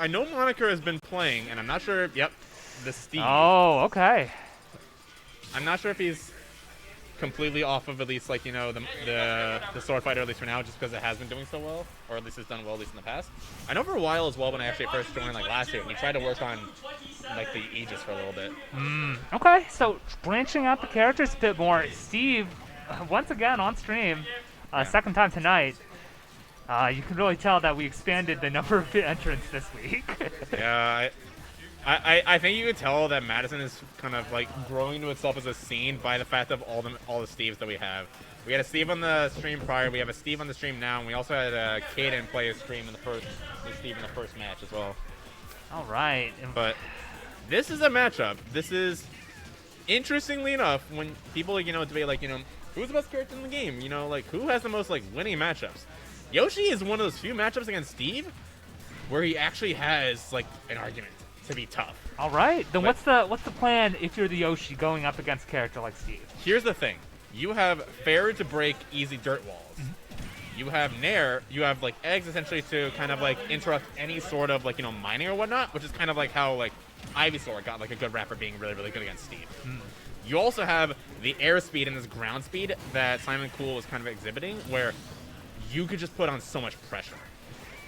I know Moniker has been playing, and I'm not sure. Yep, the Steve. Oh, okay. I'm not sure if he's completely off of at least like the sword fighter at least for now, just because it has been doing so well, or at least it's done well at least in the past. I know for a while as well when I actually first joined like last year, we tried to work on like the Aegis for a little bit. Okay, so branching out the characters a bit more. Steve, once again on stream, second time tonight. You can really tell that we expanded the number of entrants this week. Yeah, I think you could tell that Madison is kind of like growing into itself as a scene by the fact of all the Steves that we have. We had a Steve on the stream prior. We have a Steve on the stream now, and we also had a Kaden play a stream in the first Steve in the first match as well. All right, but this is a matchup. This is interestingly enough when people debate like who's the best character in the game. Like who has the most like winning matchups. Yoshi is one of those few matchups against Steve where he actually has like an argument to be tough. All right, then what's the plan if you're the Yoshi going up against a character like Steve? Here's the thing: you have fair to break easy dirt walls. You have Nair. You have like eggs essentially to kind of like interrupt any sort of like mining or whatnot, which is kind of like how like Ivysaur got like a good rap for being really really good against Steve. You also have the airspeed and this ground speed that Simon44cool was kind of exhibiting, where you could just put on so much pressure.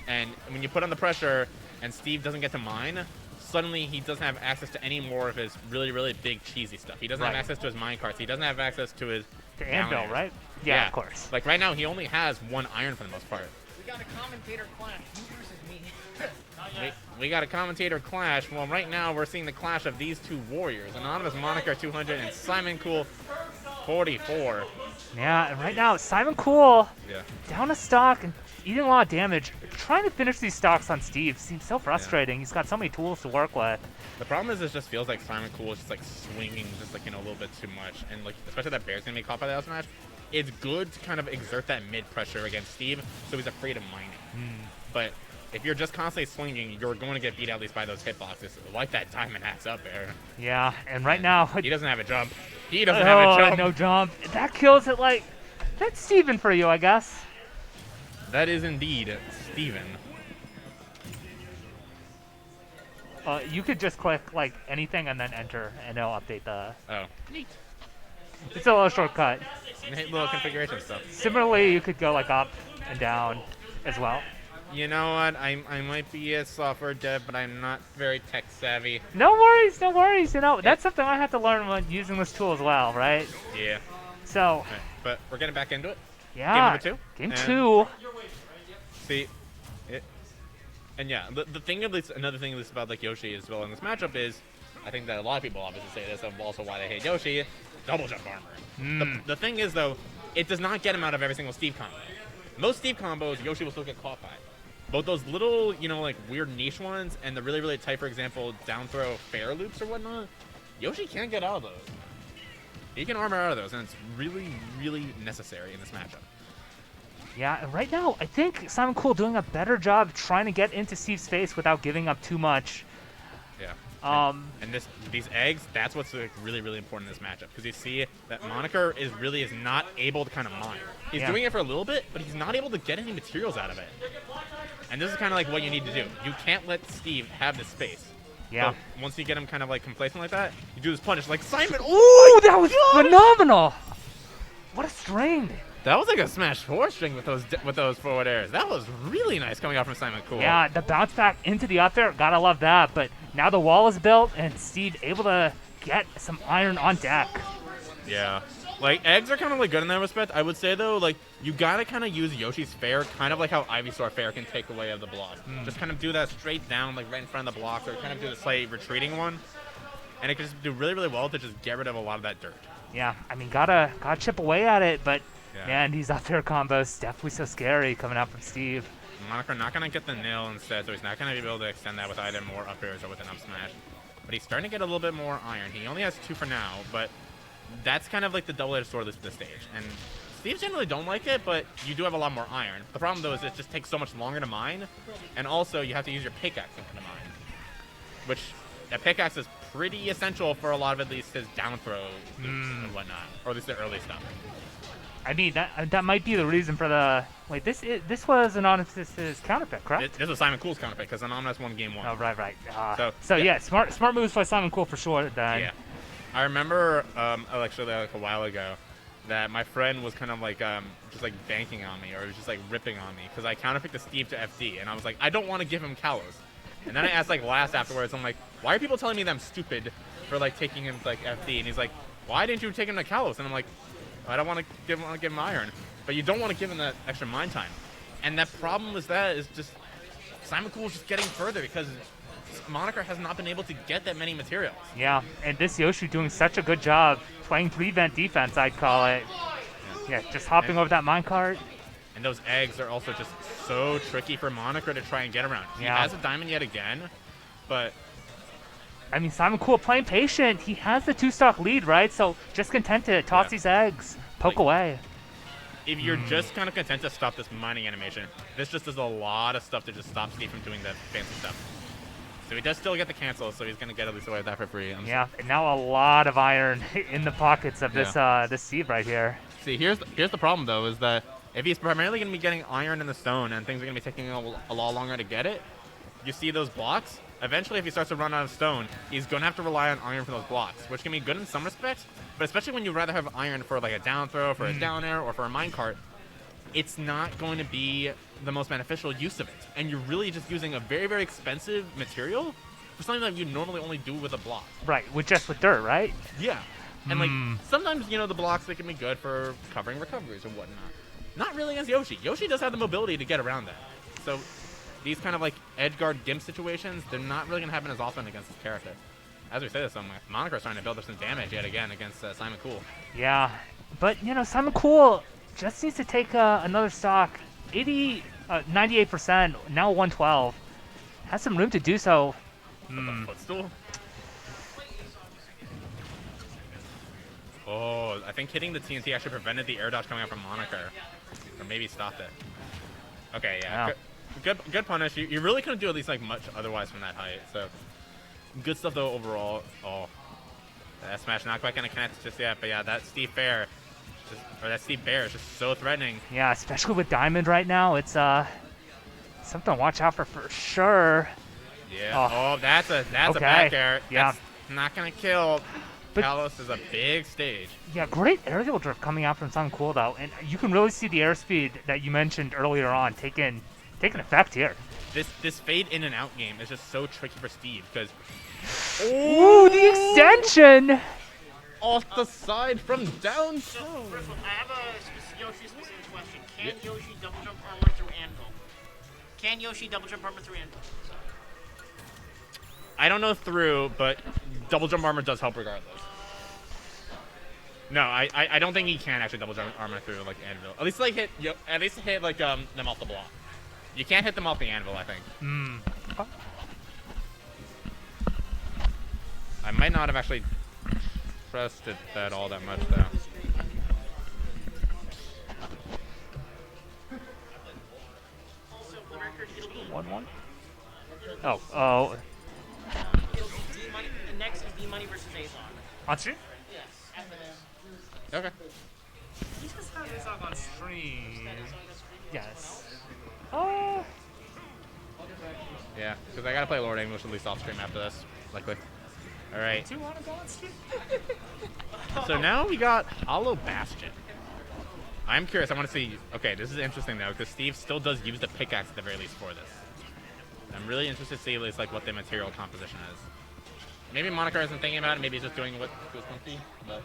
And when you put on the pressure and Steve doesn't get to mine, suddenly he doesn't have access to any more of his really, really big cheesy stuff. He doesn't have access to his mine carts. He doesn't have access to his anvil, right? Yeah, of course. Like right now, he only has one iron for the most part. We got a commentator clash. You versus me. We got a commentator clash. Well, right now we're seeing the clash of these two warriors. Anonymous Moniker 200 and Simon44cool 44. Yeah, and right now, Simon44cool yeah. down a stock and eating a lot of damage. Trying to finish these stocks on Steve seems so frustrating. He's got so many tools to work with. The problem is it just feels like Simon44cool is just like swinging just like a little bit too much. And like especially that Bear's going to be caught by the L smash. It's good to kind of exert that mid pressure against Steve so he's afraid of mining. But if you're just constantly swinging, you're going to get beat at least by those hitboxes, like that diamond axe up there. Yeah, and right now... He doesn't have a jump. He doesn't have a jump. No jump. That kills it like... That's Steven for you, I guess. That is indeed Steven. You could just click like anything and then enter, and it'll update the... Oh. Neat. It's a little shortcut. Little configuration stuff. Similarly, you could go like up and down as well. You know what? I might be a software dev, but I'm not very tech savvy. No worries, no worries. That's something I have to learn when using this tool as well, right? Yeah. So. Okay. But we're getting back into it. Yeah. Game number 2. Game 2. See, and yeah, the thing at least another thing at least about like Yoshi as well in this matchup is, I think that a lot of people obviously say this of also why they hate Yoshi, double jump armor. The thing is though, it does not get him out of every single Steve combo. Most Steve combos, Yoshi will still get caught by. Both those little, like weird niche ones and the really, really tight, for example, down throw fair loops or whatnot, Yoshi can't get out of those. He can armor out of those, and it's really, really necessary in this matchup. Yeah, and right now, I think Simon44cool doing a better job trying to get into Steve's face without giving up too much. Yeah. And these eggs, that's what's like really, really important in this matchup. Because you see that Moniker is not able to kind of mine. He's doing it for a little bit, but he's not able to get any materials out of it. And this is kind of like what you need to do. You can't let Steve have this space. Yeah. So once you get him kind of like complacent like that, you do this punish like Simon. Ooh, that was phenomenal! What a string! That was like a Smash 4 string with those forward airs. That was really nice coming out from Simon44cool. Yeah, the bounce back into the up air, gotta love that. But now the wall is built, and Steve able to get some iron on deck. Yeah. Like, eggs are kind of like good in that respect. I would say, though, like, you gotta kind of use Yoshi's fair, kind of like how Ivysaur fair can take away of the block. Just kind of do that straight down, like, right in front of the block, or kind of do the slight retreating one. And it can just do really, really well to just get rid of a lot of that dirt. Yeah, I mean, gotta chip away at it, but man, these up air combos definitely so scary coming out from Steve. Moniker not gonna get the nail instead, so he's not gonna be able to extend that with either more up airs or with an up smash. But he's starting to get a little bit more iron. He only has 2 for now, but that's kind of like the double-edged sword at this stage. And Steves generally don't like it, but you do have a lot more iron. The problem, though, is it just takes so much longer to mine, and also you have to use your pickaxe to mine, which a pickaxe is pretty essential for a lot of at least his down throw and whatnot, or at least the early stuff. I mean, that might be the reason for the... Wait, this was Anonymous's counterpick, correct? This was Simon4cool's counterpick because Anonymous won game 1. Oh, right. So yeah, smart moves by Simon4cool for sure, then. Yeah. I remember, actually, like a while ago, that my friend was kind of like, just like banking on me, or just like ripping on me, because I counterpicked the Steve to FD, and I was like, I don't want to give him Kalos. And then I asked like last afterwards, I'm like, why are people telling me that I'm stupid for like taking him to like FD? And he's like, why didn't you take him to Kalos? And I'm like, I don't want to give him Iron, but you don't want to give him that extra mind time. And that problem is just Simon4cool is just getting further because Moniker has not been able to get that many materials. Yeah, and this Yoshi doing such a good job playing 3-vent defense, I'd call it. Yeah, just hopping over that minecart. And those eggs are also just so tricky for Moniker to try and get around. He has a diamond yet again, but... I mean, Simon4cool playing patient. He has the 2-stock lead, right? So just content to toss these eggs, poke away. If you're just kind of content to stop this mining animation, this just does a lot of stuff to just stop Steve from doing that fancy stuff. So he does still get the cancel, so he's going to get at least away with that for free. And now a lot of iron in the pockets of this Steve right here. See, here's the problem, though, is that if he's primarily going to be getting iron in the stone and things are going to be taking a lot longer to get it, you see those blocks? Eventually, if he starts to run out of stone, he's going to have to rely on iron for those blocks, which can be good in some respects, but especially when you'd rather have iron for like a down throw, for a down air, or for a minecart, it's not going to be the most beneficial use of it. And you're really just using a very, very expensive material for something that you normally only do with a block. Right, with dirt, right? Yeah. And like sometimes, the blocks, they can be good for covering recoveries or whatnot. Not really against Yoshi. Yoshi does have the mobility to get around that. So these kind of like edge guard gimp situations, they're not really going to happen as often against this character. As we say this, Moniker's trying to build up some damage yet again against Simon4cool. Yeah, but Simon4cool just needs to take another stock. 98%, now 112. Has some room to do so. Footstool? Oh, I think hitting the TNT actually prevented the air dodge coming out from Moniker. Or maybe stopped it. Okay, yeah. Good punish. You really couldn't do at least like much otherwise from that height. So good stuff though overall. Oh, that smash not quite gonna connect just yet. But yeah, that Steve Bear is just so threatening. Yeah, especially with Diamond right now. It's something to watch out for sure. Yeah. Oh, that's a back air. That's not gonna kill. But Kalos is a big stage. Yeah, great aerial drift coming out from Simon4cool though, and you can really see the airspeed that you mentioned earlier on taking effect here. This fade in and out game is just so tricky for Steve because ooh, the extension off the side from down. So, I have a Yoshi specific question. Can Yoshi double jump armor through Anvil? Can Yoshi double jump armor through Anvil? I don't know through, but double jump armor does help regardless. No, I don't think he can actually double jump armor through like Anvil. At least hit like them off the block. You can't hit them off the Anvil, I think. I might not have actually trusted that all that much though. Also, for the record, it'll be 1-1. Oh. It'll be D-Money. The next is D-Money versus Azog. On stream? Yes. After this. Okay. You just have Azog on stream. Yes. Yeah, because I gotta play Lord English at least off stream after this, likely. All right. Do you want to go on stream? So now we got Hollow Bastion. I'm curious. I want to see. Okay, this is interesting though, because Steve still does use the pickaxe at the very least for this. I'm really interested to see at least like what the material composition is. Maybe Moniker isn't thinking about it. Maybe he's just doing what feels comfy. But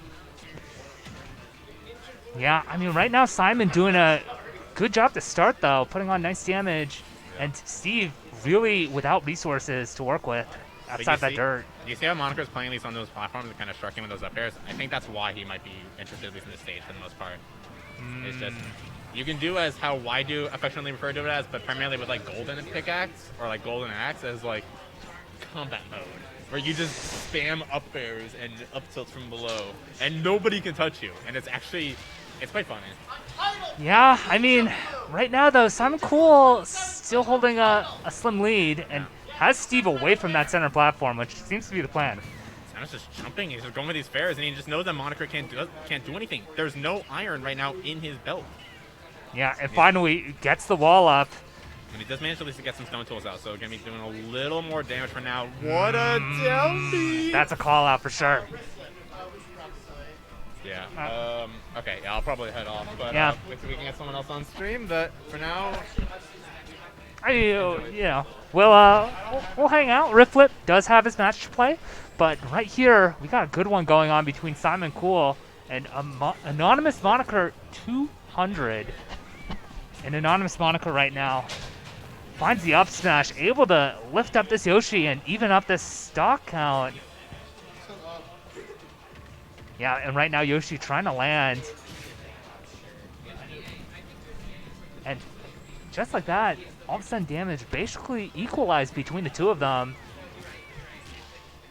yeah, I mean, right now Simon doing a good job to start though, putting on nice damage, and Steve really without resources to work with outside that dirt. You see how Moniker's playing these on those platforms and kind of striking with those up airs? I think that's why he might be interested at least in this stage for the most part. It's just you can do as how I do affectionately refer to it as, but primarily with like golden pickaxe or like golden axe as like combat mode, where you just spam up airs and up tilts from below, and nobody can touch you, and it's quite funny. Yeah, I mean, right now though, Simon4cool still holding a slim lead and has Steve away from that center platform, which seems to be the plan. Simon's just jumping. He's just going with these fairs, and he just knows that Moniker can't do anything. There's no iron right now in his belt. Yeah, and finally gets the wall up. And he does manage at least to get some stone tools out, so going to be doing a little more damage for now. What a down B! That's a call out for sure. Yeah. Okay. Yeah, I'll probably head off, but Yeah. if we can get someone else on stream. But for now, We'll hang out. Riftflip does have his match to play, but right here we got a good one going on between Simon44cool and Anonymous Moniker 200. And Anonymous Moniker right now finds the up smash, able to lift up this Yoshi and even up this stock count. Yeah, and right now Yoshi trying to land. And just like that, all of a sudden damage basically equalized between the two of them.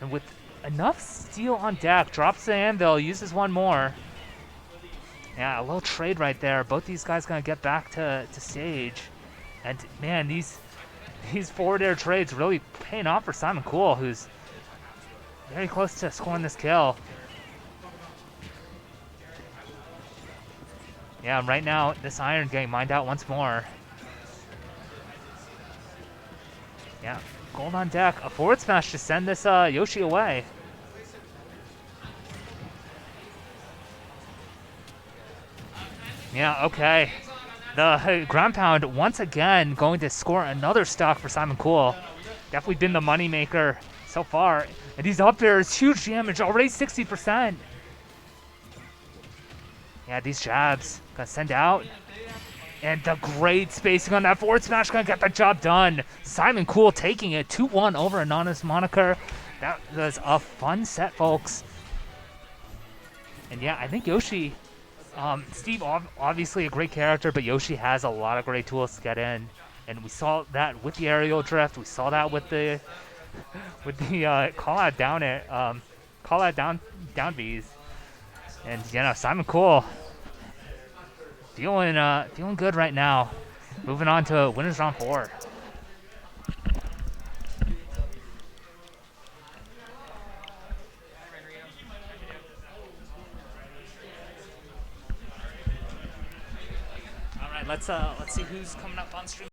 And with enough steel on deck, drops the anvil, uses one more. Yeah, a little trade right there. Both these guys gonna get back to stage. And man, these forward air trades really paying off for Simon44cool, who's very close to scoring this kill. Yeah, right now, this iron getting mined out once more. Yeah, gold on deck. A forward smash to send this Yoshi away. Yeah, okay. The ground pound, once again, going to score another stock for Simon44cool. Definitely been the moneymaker so far. And he's up there. It's huge damage, already 60%. Yeah, these jabs gonna send out. And the great spacing on that forward smash gonna get the job done. Simon44cool taking it 2-1 over Anonymous Moniker. That was a fun set, folks. And yeah, I think Yoshi, Steve obviously a great character, but Yoshi has a lot of great tools to get in. And we saw that with the aerial drift. We saw that with the call out down Bs. And you know, Simon44cool feeling good right now. Moving on to winners round 4. All right, let's see who's coming up on stream.